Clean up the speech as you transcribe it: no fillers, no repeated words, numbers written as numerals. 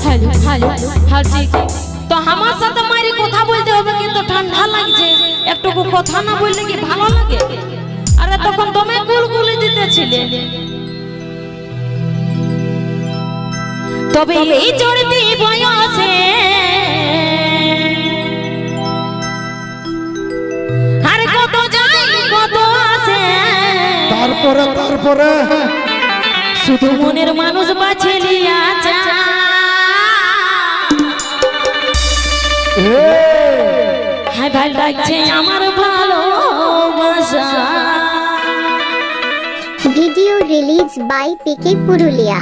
Hello hello हाँ ठीक तो हमार साथ मारी কথা বলতে হবে কিন্তু ঠান্ডা লাগছে একটুকু কথা না বললে কি ভালো লাগে আরে তখন তুমি গুলগুলি দিতেছিলে তবে এই চড়তি বয়সে আর কত যায় কত আসে তারপরে শুধু মনের মানুষ বাছিলিয়া যা হাই ভাই লাগছে আমার ভালোবাসা video release by PK Purulia.